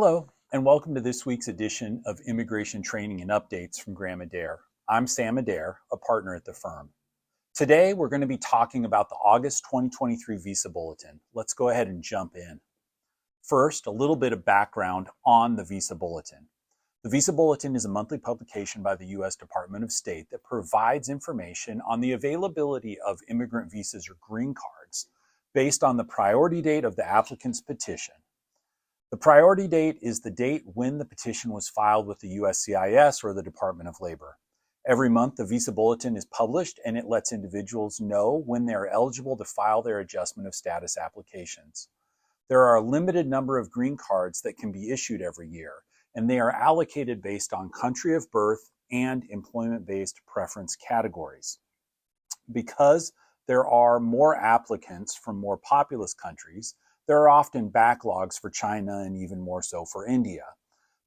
Hello, and welcome to this week's edition of Immigration Training and Updates from Graham Adair. I'm Sam Adair, a partner at the firm. Today, we're going to be talking about the August 2023 Visa Bulletin. Let's go ahead and jump in. First, a little bit of background on the Visa Bulletin. The Visa Bulletin is a monthly publication by the U.S. Department of State that provides information on the availability of immigrant visas or green cards based on the priority date of the applicant's petition. The priority date is the date when the petition was filed with the USCIS or the Department of Labor. Every month, the Visa Bulletin is published and it lets individuals know when they are eligible to file their adjustment of status applications. There are a limited number of green cards that can be issued every year, and they are allocated based on country of birth and employment-based preference categories. Because there are more applicants from more populous countries, there are often backlogs for China and even more so for India.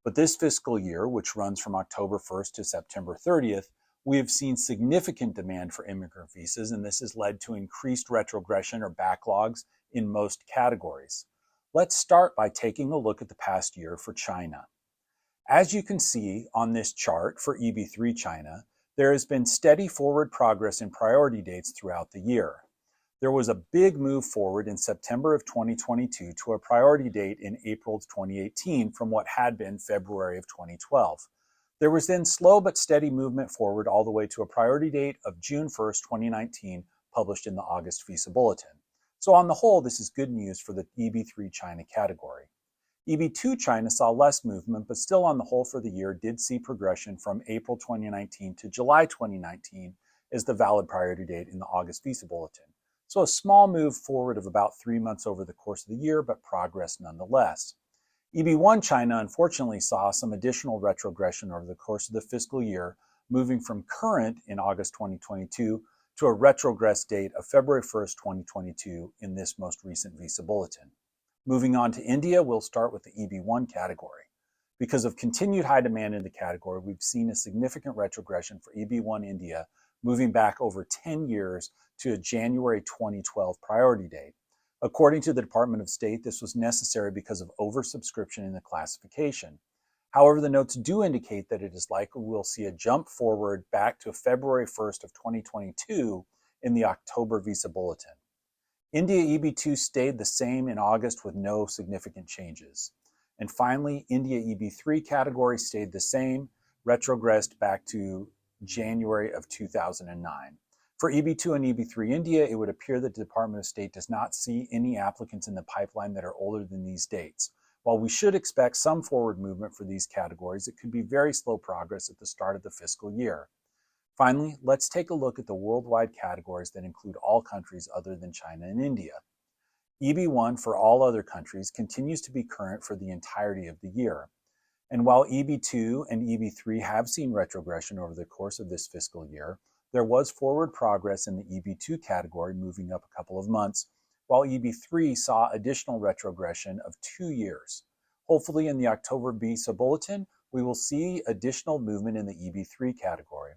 But this fiscal year, which runs from October 1st to September 30th, we have seen significant demand for immigrant visas, and this has led to increased retrogression or backlogs in most categories. Let's start by taking a look at the past year for China. As you can see on this chart for EB3 China, there has been steady forward progress in priority dates throughout the year. There was a big move forward in September of 2022 to a priority date in April of 2018 from what had been February of 2012. There was then slow but steady movement forward all the way to a priority date of June 1st, 2019, published in the August Visa Bulletin. So on the whole, this is good news for the EB3 China category. EB2 China saw less movement, but still on the whole for the year did see progression from April 2019 to July 2019 as the valid priority date in the August Visa Bulletin. So a small move forward of about 3 months over the course of the year, but progress nonetheless. EB1 China unfortunately saw some additional retrogression over the course of the fiscal year, moving from current in August 2022 to a retrogress date of February 1st, 2022 in this most recent Visa Bulletin. Moving on to India, we'll start with the EB1 category. Because of continued high demand in the category, we've seen a significant retrogression for EB1 India, moving back over 10 years to a January 2012 priority date. According to the Department of State, this was necessary because of oversubscription in the classification. However, the notes do indicate that it is likely we'll see a jump forward back to February 1st of 2022 in the October Visa Bulletin. India EB2 stayed the same in August with no significant changes. And finally, India EB3 category stayed the same, retrogressed back to January of 2009. For EB2 and EB3 India, it would appear that the Department of State does not see any applicants in the pipeline that are older than these dates. While we should expect some forward movement for these categories, it could be very slow progress at the start of the fiscal year. Finally, let's take a look at the worldwide categories that include all countries other than China and India. EB1 for all other countries continues to be current for the entirety of the year. And while EB2 and EB3 have seen retrogression over the course of this fiscal year, there was forward progress in the EB2 category moving up a couple of months, while EB3 saw additional retrogression of 2 years. Hopefully in the October Visa Bulletin, we will see additional movement in the EB3 category.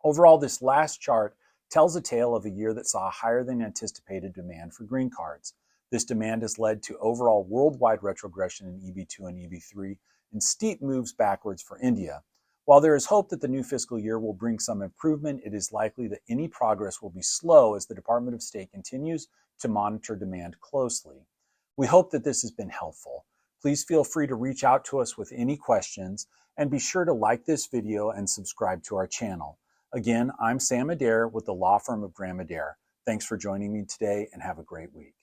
Overall, this last chart tells a tale of a year that saw a higher than anticipated demand for green cards. This demand has led to overall worldwide retrogression in EB2 and EB3 and steep moves backwards for India. While there is hope that the new fiscal year will bring some improvement, it is likely that any progress will be slow as the Department of State continues to monitor demand closely. We hope that this has been helpful. Please feel free to reach out to us with any questions, and be sure to like this video and subscribe to our channel. Again, I'm Sam Adair with the law firm of Graham Adair. Thanks for joining me today, and have a great week.